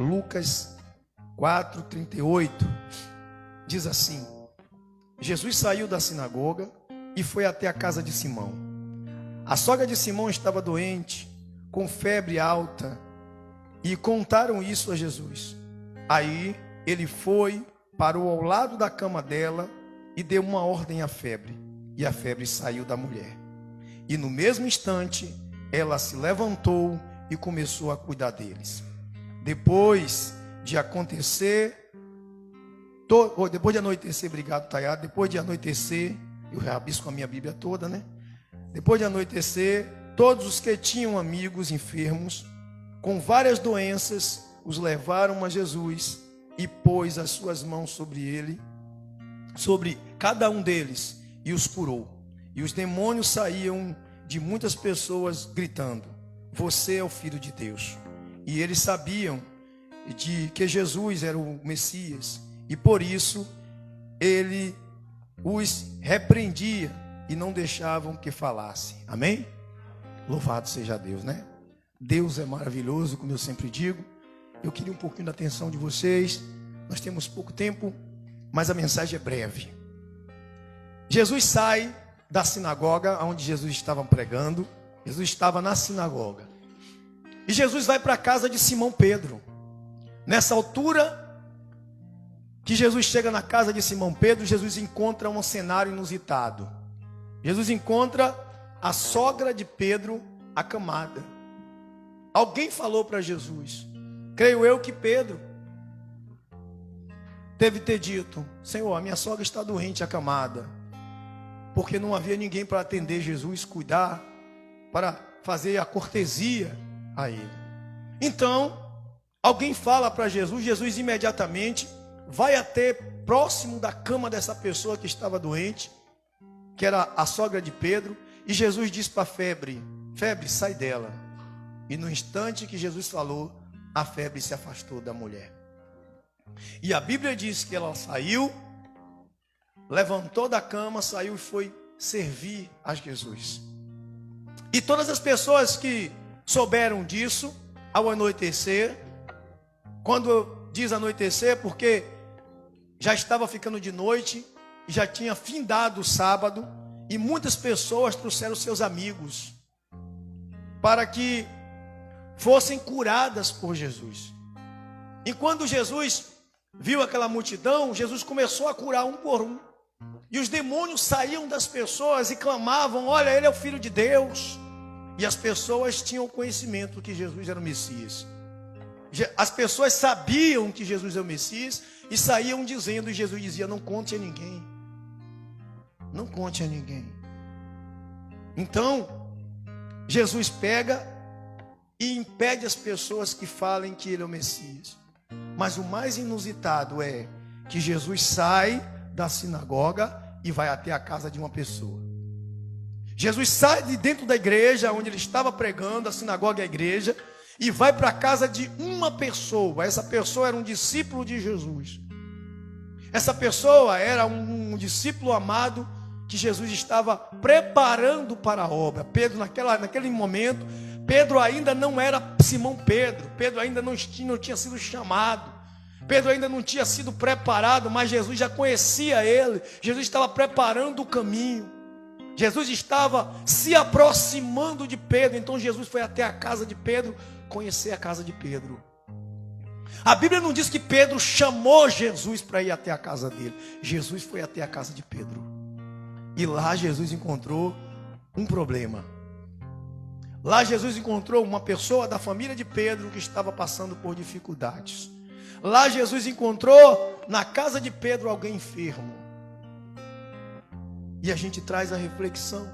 Lucas 4:38, diz assim: Jesus saiu da sinagoga e foi até a casa de Simão. A sogra de Simão estava doente, com febre alta, e contaram isso a Jesus. Aí ele foi, parou ao lado da cama dela e deu uma ordem à febre, e a febre saiu da mulher. E no mesmo instante ela se levantou e começou a cuidar deles. Depois de anoitecer, obrigado, Tayara. Depois de anoitecer, eu rabisco a minha Bíblia toda, né? Depois de anoitecer, todos os que tinham amigos enfermos, com várias doenças, os levaram a Jesus e pôs as suas mãos sobre cada um deles, e os curou. E os demônios saíam de muitas pessoas gritando: você é o Filho de Deus. E eles sabiam de que Jesus era o Messias, e por isso ele os repreendia e não deixavam que falassem. Amém? Louvado seja Deus, né? Deus é maravilhoso, como eu sempre digo. Eu queria um pouquinho da atenção de vocês. Nós temos pouco tempo, mas a mensagem é breve. Jesus sai da sinagoga onde Jesus estava pregando. Jesus estava na sinagoga. E Jesus vai para a casa de Simão Pedro. Nessa altura que Jesus chega na casa de Simão Pedro, Jesus encontra um cenário inusitado. Jesus encontra a sogra de Pedro acamada. Alguém falou para Jesus, creio eu que Pedro deve ter dito: Senhor, a minha sogra está doente, acamada. Porque não havia ninguém para atender Jesus, cuidar, para fazer a cortesia a ele. Então, alguém fala para Jesus, Jesus imediatamente vai até próximo da cama dessa pessoa que estava doente, que era a sogra de Pedro, e Jesus diz para a febre: febre, sai dela. E no instante que Jesus falou, a febre se afastou da mulher. E a Bíblia diz que ela saiu, levantou da cama, saiu e foi servir a Jesus. E todas as pessoas que souberam disso, ao anoitecer, quando diz anoitecer, porque já estava ficando de noite, já tinha findado o sábado, e muitas pessoas trouxeram seus amigos, para que fossem curadas por Jesus. E quando Jesus viu aquela multidão, Jesus começou a curar um por um. E os demônios saíam das pessoas e clamavam: olha, ele é o Filho de Deus. E as pessoas tinham conhecimento que Jesus era o Messias. As pessoas sabiam que Jesus é o Messias e saíam dizendo, e Jesus dizia: não conte a ninguém. Não conte a ninguém. Então, Jesus pega e impede as pessoas que falem que ele é o Messias. Mas o mais inusitado é que Jesus sai da sinagoga e vai até a casa de uma pessoa. Jesus sai de dentro da igreja onde ele estava pregando, a sinagoga é a igreja, e vai para a casa de uma pessoa. Essa pessoa era um discípulo de Jesus. Essa pessoa era um discípulo amado que Jesus estava preparando para a obra. Pedro, naquele momento, Pedro ainda não era Simão Pedro. Pedro ainda não tinha sido chamado. Pedro ainda não tinha sido preparado, mas Jesus já conhecia ele. Jesus estava preparando o caminho. Jesus estava se aproximando de Pedro. Então Jesus foi até a casa de Pedro, conhecer a casa de Pedro. A Bíblia não diz que Pedro chamou Jesus para ir até a casa dele. Jesus foi até a casa de Pedro. E lá Jesus encontrou um problema. Lá Jesus encontrou uma pessoa da família de Pedro que estava passando por dificuldades. Lá Jesus encontrou na casa de Pedro alguém enfermo. E a gente traz a reflexão: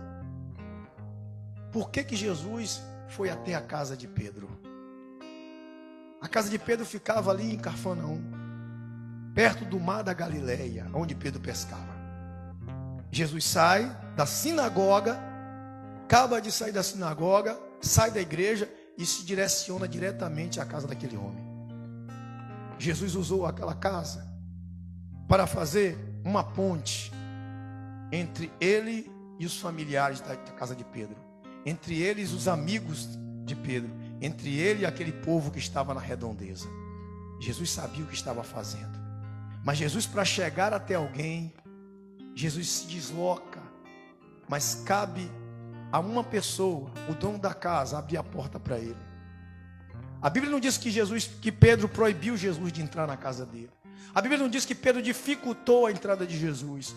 por que Jesus foi até a casa de Pedro? A casa de Pedro ficava ali em Cafarnaum, perto do mar da Galileia, onde Pedro pescava. Jesus sai da sinagoga, acaba de sair da sinagoga, sai da igreja e se direciona diretamente à casa daquele homem. Jesus usou aquela casa para fazer uma ponte entre ele e os familiares da casa de Pedro, entre eles os amigos de Pedro, entre ele e aquele povo que estava na redondeza. Jesus sabia o que estava fazendo. Mas Jesus, para chegar até alguém, Jesus se desloca. Mas cabe a uma pessoa, o dono da casa, abrir a porta para ele. A Bíblia não diz que Pedro proibiu Jesus de entrar na casa dele. A Bíblia não diz que Pedro dificultou a entrada de Jesus.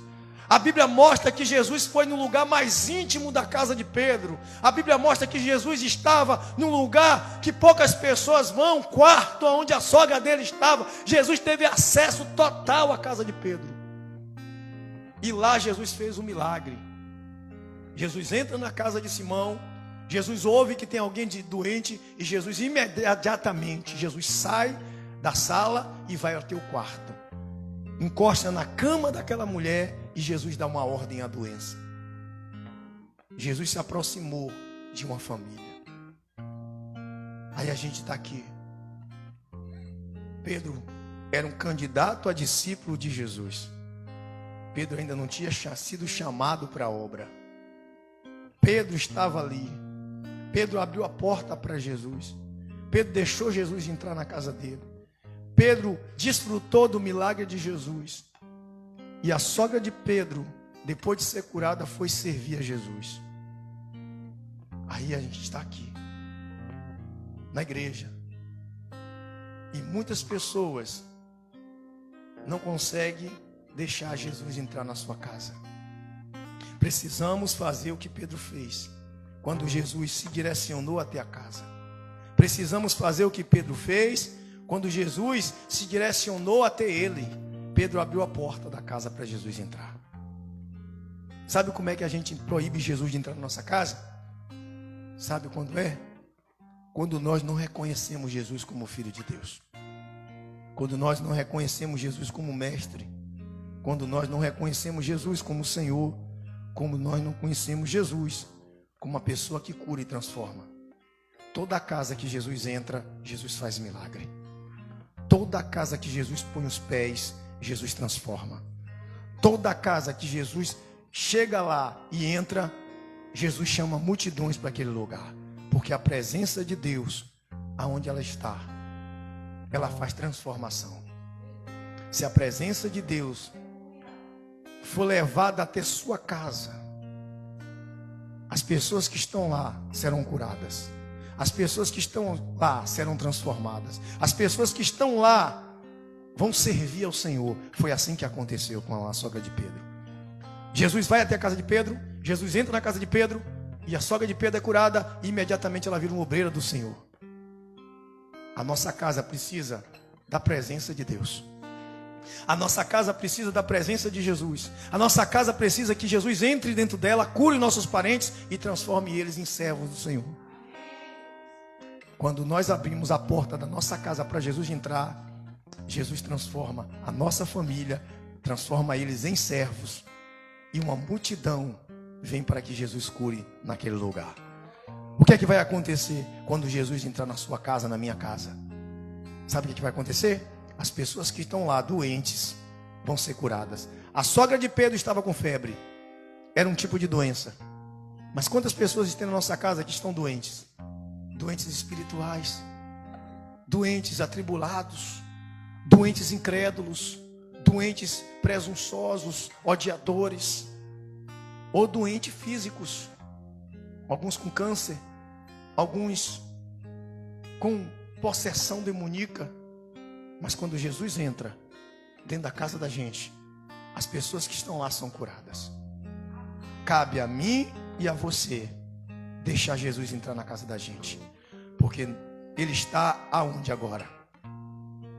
A Bíblia mostra que Jesus foi no lugar mais íntimo da casa de Pedro. A Bíblia mostra que Jesus estava num lugar que poucas pessoas vão, quarto onde a sogra dele estava. Jesus teve acesso total à casa de Pedro. E lá Jesus fez um milagre. Jesus entra na casa de Simão. Jesus ouve que tem alguém doente. E Jesus imediatamente, Jesus sai da sala e vai até o quarto. Encosta na cama daquela mulher e Jesus dá uma ordem à doença. Jesus se aproximou de uma família. Aí a gente está aqui. Pedro era um candidato a discípulo de Jesus. Pedro ainda não tinha sido chamado para a obra. Pedro estava ali. Pedro abriu a porta para Jesus. Pedro deixou Jesus entrar na casa dele. Pedro desfrutou do milagre de Jesus. E a sogra de Pedro, depois de ser curada, foi servir a Jesus. Aí a gente está aqui, na igreja. E muitas pessoas não conseguem deixar Jesus entrar na sua casa. Precisamos fazer o que Pedro fez, quando Jesus se direcionou até a casa. Precisamos fazer o que Pedro fez, quando Jesus se direcionou até ele. Pedro abriu a porta da casa para Jesus entrar. Sabe como é que a gente proíbe Jesus de entrar na nossa casa? Sabe quando é? Quando nós não reconhecemos Jesus como Filho de Deus. Quando nós não reconhecemos Jesus como Mestre. Quando nós não reconhecemos Jesus como Senhor. Como nós não conhecemos Jesus como uma pessoa que cura e transforma. Toda casa que Jesus entra, Jesus faz milagre. Toda casa que Jesus põe os pés, Jesus transforma. Toda casa que Jesus chega lá e entra, Jesus chama multidões para aquele lugar. Porque a presença de Deus, aonde ela está, ela faz transformação. Se a presença de Deus for levada até sua casa, as pessoas que estão lá serão curadas. As pessoas que estão lá serão transformadas. As pessoas que estão lá vão servir ao Senhor. Foi assim que aconteceu com a sogra de Pedro. Jesus vai até a casa de Pedro. Jesus entra na casa de Pedro. E a sogra de Pedro é curada. E imediatamente ela vira uma obreira do Senhor. A nossa casa precisa da presença de Deus. A nossa casa precisa da presença de Jesus. A nossa casa precisa que Jesus entre dentro dela, cure nossos parentes e transforme eles em servos do Senhor. Quando nós abrimos a porta da nossa casa para Jesus entrar, Jesus transforma a nossa família, transforma eles em servos. E uma multidão vem para que Jesus cure naquele lugar. O que é que vai acontecer quando Jesus entrar na sua casa, na minha casa? Sabe o que vai acontecer? As pessoas que estão lá doentes vão ser curadas. A sogra de Pedro estava com febre. Era um tipo de doença. Mas quantas pessoas tem na nossa casa que estão doentes? Doentes espirituais, doentes atribulados, doentes incrédulos, doentes presunçosos, odiadores, ou doentes físicos, alguns com câncer, alguns com possessão demoníaca. Mas quando Jesus entra dentro da casa da gente, as pessoas que estão lá são curadas. Cabe a mim e a você deixar Jesus entrar na casa da gente, porque Ele está aonde agora?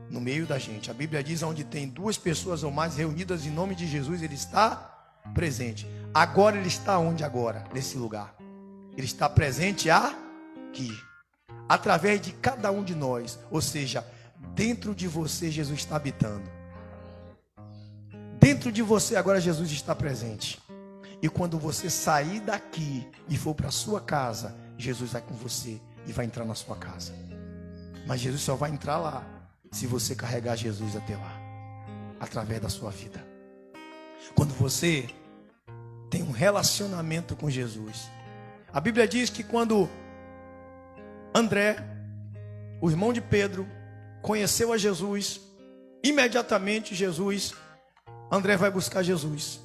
No meio da gente. A Bíblia diz: onde tem duas pessoas ou mais reunidas em nome de Jesus, Ele está presente. Agora Ele está onde agora? Nesse lugar. Ele está presente aqui, através de cada um de nós. Ou seja, dentro de você Jesus está habitando. Dentro de você agora Jesus está presente. E quando você sair daqui e for para a sua casa, Jesus vai com você e vai entrar na sua casa. Mas Jesus só vai entrar lá se você carregar Jesus até lá, através da sua vida. Quando você tem um relacionamento com Jesus. A Bíblia diz que quando André, o irmão de Pedro, conheceu a Jesus, imediatamente André vai buscar Jesus.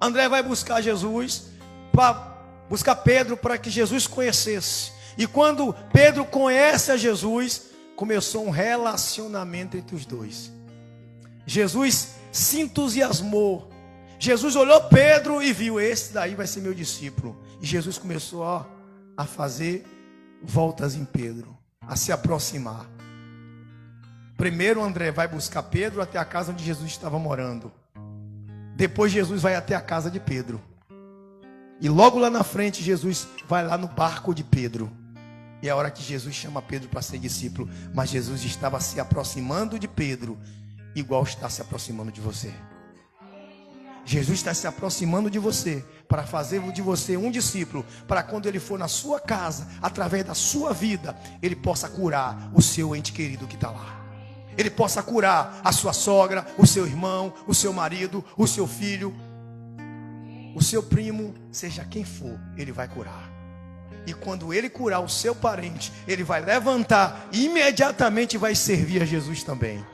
André vai buscar Jesus, para buscar Pedro, para que Jesus conhecesse. E quando Pedro conhece a Jesus, começou um relacionamento entre os dois. Jesus se entusiasmou. Jesus olhou Pedro e viu: esse daí vai ser meu discípulo. E Jesus começou a fazer voltas em Pedro, a se aproximar. Primeiro André vai buscar Pedro até a casa onde Jesus estava morando. Depois Jesus vai até a casa de Pedro. E logo lá na frente Jesus vai lá no barco de Pedro. E é a hora que Jesus chama Pedro para ser discípulo. Mas Jesus estava se aproximando de Pedro, igual está se aproximando de você. Jesus está se aproximando de você para fazer de você um discípulo, para quando ele for na sua casa, através da sua vida, ele possa curar o seu ente querido que está lá. Ele possa curar a sua sogra, o seu irmão, o seu marido, o seu filho, o seu primo, seja quem for, ele vai curar. E quando ele curar o seu parente, ele vai levantar e imediatamente vai servir a Jesus também.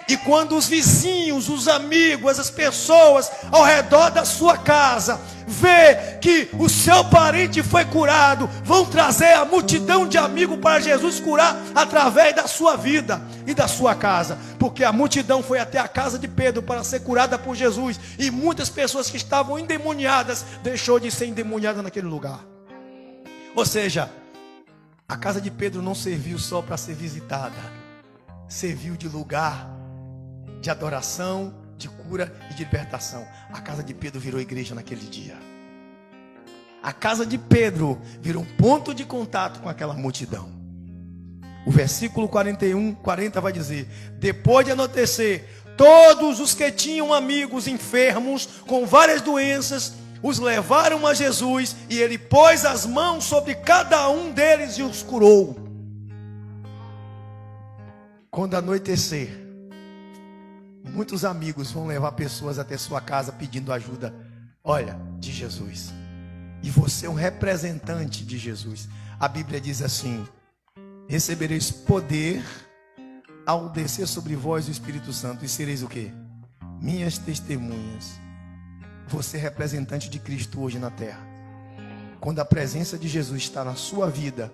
E quando os vizinhos, os amigos, as pessoas ao redor da sua casa vê que o seu parente foi curado, vão trazer a multidão de amigos para Jesus curar através da sua vida e da sua casa. Porque a multidão foi até a casa de Pedro para ser curada por Jesus. E muitas pessoas que estavam endemoniadas deixou de ser endemoniada naquele lugar. Ou seja, a casa de Pedro não serviu só para ser visitada, serviu de lugar de adoração, de cura e de libertação. A casa de Pedro virou igreja naquele dia. A casa de Pedro virou um ponto de contato com aquela multidão. O versículo 40 vai dizer: depois de anoitecer, todos os que tinham amigos enfermos com várias doenças os levaram a Jesus, e ele pôs as mãos sobre cada um deles e os curou. Quando anoitecer, muitos amigos vão levar pessoas até sua casa pedindo ajuda, olha, de Jesus. E você é um representante de Jesus. A Bíblia diz assim: recebereis poder ao descer sobre vós o Espírito Santo, e sereis o quê? Minhas testemunhas. Você é representante de Cristo hoje na terra. Quando a presença de Jesus está na sua vida,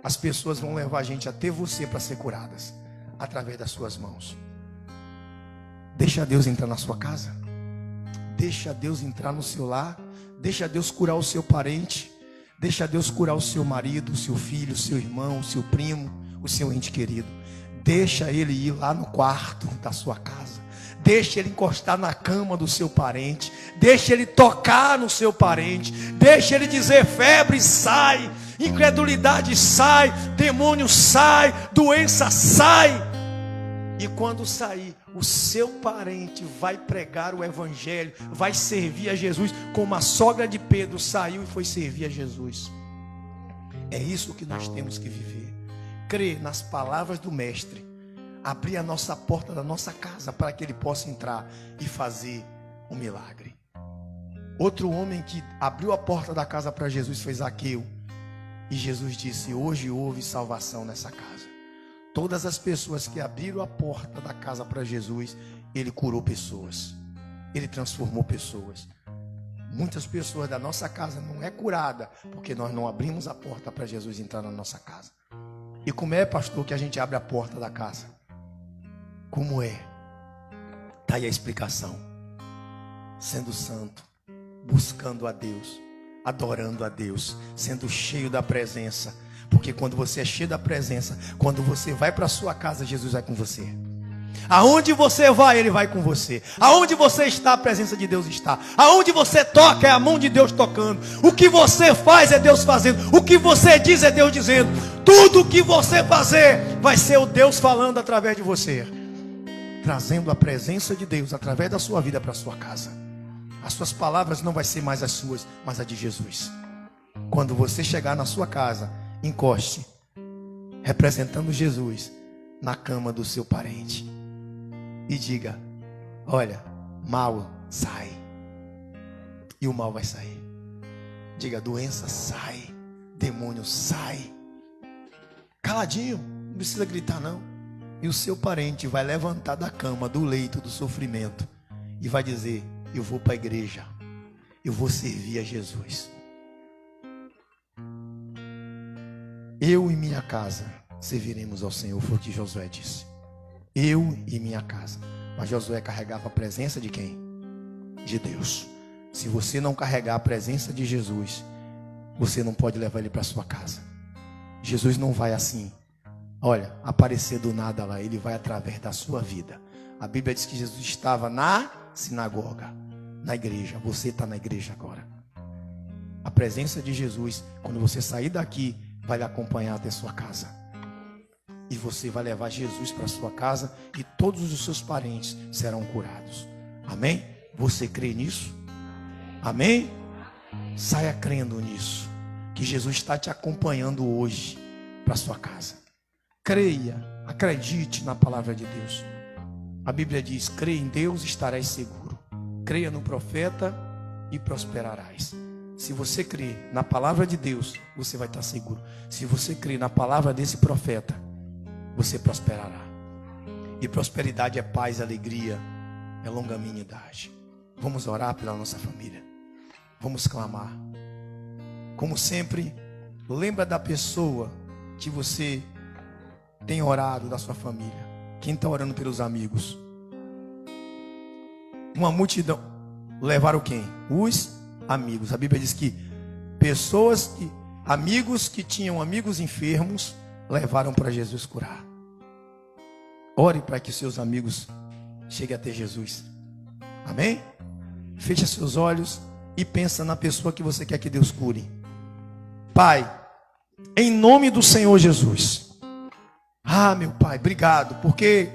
as pessoas vão levar a gente até você para ser curadas, através das suas mãos. Deixa Deus entrar na sua casa. Deixa Deus entrar no seu lar. Deixa Deus curar o seu parente. Deixa Deus curar o seu marido, o seu filho, o seu irmão, o seu primo, o seu ente querido. Deixa Ele ir lá no quarto da sua casa. Deixa Ele encostar na cama do seu parente. Deixa Ele tocar no seu parente. Deixa Ele dizer: febre sai, incredulidade sai, demônio sai, doença sai. E quando sair, o seu parente vai pregar o evangelho, vai servir a Jesus, como a sogra de Pedro saiu e foi servir a Jesus. É isso que nós temos que viver. Crer nas palavras do mestre. Abrir a nossa porta da nossa casa para que ele possa entrar e fazer um milagre. Outro homem que abriu a porta da casa para Jesus foi Zaqueu. E Jesus disse: hoje houve salvação nessa casa. Todas as pessoas que abriram a porta da casa para Jesus, ele curou pessoas. Ele transformou pessoas. Muitas pessoas da nossa casa não é curada porque nós não abrimos a porta para Jesus entrar na nossa casa. E como é, pastor, que a gente abre a porta da casa? Como é? Está aí a explicação. Sendo santo, buscando a Deus, adorando a Deus, sendo cheio da presença. Porque quando você é cheio da presença, quando você vai para a sua casa, Jesus vai com você. Aonde você vai, Ele vai com você. Aonde você está, a presença de Deus está. Aonde você toca, é a mão de Deus tocando. O que você faz é Deus fazendo. O que você diz é Deus dizendo. Tudo o que você fazer vai ser o Deus falando através de você, trazendo a presença de Deus através da sua vida para a sua casa. As suas palavras não vai ser mais as suas, mas a de Jesus. Quando você chegar na sua casa, encoste, representando Jesus, na cama do seu parente. E diga: olha, mal sai. E o mal vai sair. Diga: doença sai, demônio sai. Caladinho, não precisa gritar não. E o seu parente vai levantar da cama, do leito do sofrimento, e vai dizer: eu vou para a igreja, eu vou servir a Jesus. Eu e minha casa serviremos ao Senhor, foi o que Josué disse. Eu e minha casa. Mas Josué carregava a presença de quem? De Deus. Se você não carregar a presença de Jesus, você não pode levar ele para sua casa. Jesus não vai assim, olha, aparecer do nada lá. Ele vai através da sua vida. A Bíblia diz que Jesus estava na sinagoga, na igreja. Você está na igreja agora. A presença de Jesus, quando você sair daqui, vai lhe acompanhar até sua casa. E você vai levar Jesus para sua casa e todos os seus parentes serão curados. Amém? Você crê nisso? Amém? Saia crendo nisso, que Jesus está te acompanhando hoje para sua casa. Creia, acredite na palavra de Deus. A Bíblia diz: creia em Deus e estarás seguro. Creia no profeta e prosperarás. Se você crer na palavra de Deus, você vai estar seguro. Se você crer na palavra desse profeta, você prosperará. E prosperidade é paz, alegria, é longanimidade. Vamos orar pela nossa família. Vamos clamar. Como sempre, lembra da pessoa que você tem orado, da sua família. Quem está orando pelos amigos? Uma multidão. Levaram quem? Os amigos. A Bíblia diz que amigos que tinham amigos enfermos, levaram para Jesus curar. Ore para que seus amigos cheguem até Jesus. Amém? Feche seus olhos e pensa na pessoa que você quer que Deus cure. Pai, em nome do Senhor Jesus. Meu Pai, obrigado, porque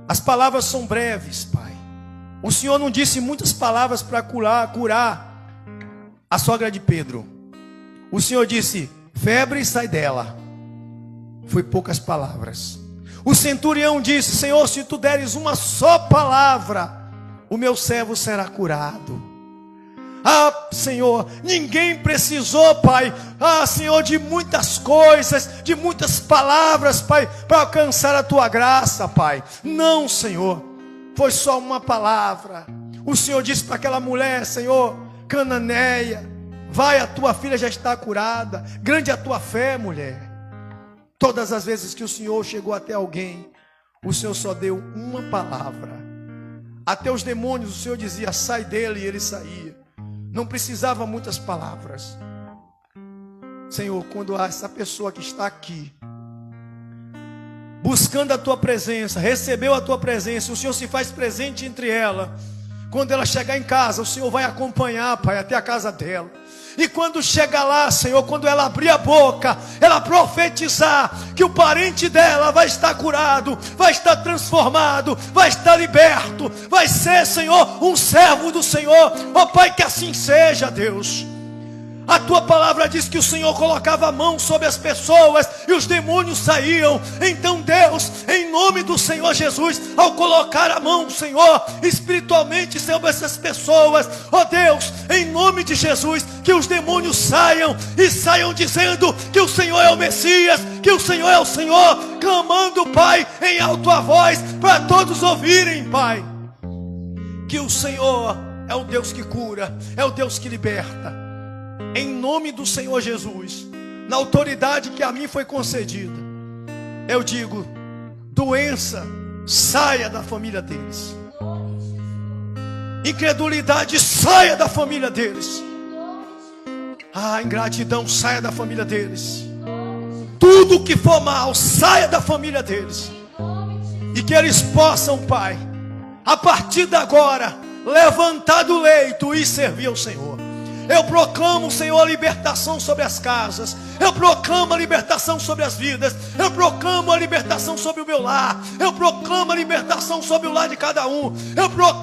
as palavras são breves, Pai. O Senhor não disse muitas palavras para curar a sogra de Pedro. O Senhor disse: febre, sai dela. Foi poucas palavras. O centurião disse: Senhor, se tu deres uma só palavra, o meu servo será curado. Senhor, ninguém precisou, Pai, Senhor, de muitas coisas, de muitas palavras, Pai, para alcançar a tua graça, Pai. Não, Senhor, foi só uma palavra. O Senhor disse para aquela mulher: Senhor, cananeia, vai, a tua filha já está curada. Grande é a tua fé, mulher. Todas as vezes que o Senhor chegou até alguém, o Senhor só deu uma palavra. Até os demônios, o Senhor dizia: sai dele, e ele saía. Não precisava muitas palavras. Senhor, quando essa pessoa que está aqui, buscando a tua presença, recebeu a tua presença, o Senhor se faz presente entre ela. Quando ela chegar em casa, o Senhor vai acompanhar, Pai, até a casa dela. E quando chegar lá, Senhor, quando ela abrir a boca, ela profetizar que o parente dela vai estar curado, vai estar transformado, vai estar liberto, vai ser, Senhor, um servo do Senhor. Pai, que assim seja, Deus. A tua palavra diz que o Senhor colocava a mão sobre as pessoas e os demônios saíam. Então, Deus, em nome do Senhor Jesus, ao colocar a mão, Senhor, espiritualmente sobre essas pessoas, Deus, em nome de Jesus, que os demônios saiam e saiam dizendo que o Senhor é o Messias, que o Senhor é o Senhor, clamando, Pai, em alta voz, para todos ouvirem, Pai, que o Senhor é o Deus que cura, é o Deus que liberta. Em nome do Senhor Jesus, na autoridade que a mim foi concedida, eu digo: doença, saia da família deles. Incredulidade, saia da família deles. Ingratidão, saia da família deles. Tudo que for mal, saia da família deles. E que eles possam, Pai, a partir de agora, levantar do leito e servir ao Senhor. Eu proclamo, Senhor, a libertação sobre as casas. Eu proclamo a libertação sobre as vidas. Eu proclamo a libertação sobre o meu lar. Eu proclamo a libertação sobre o lar de cada um. Eu proclamo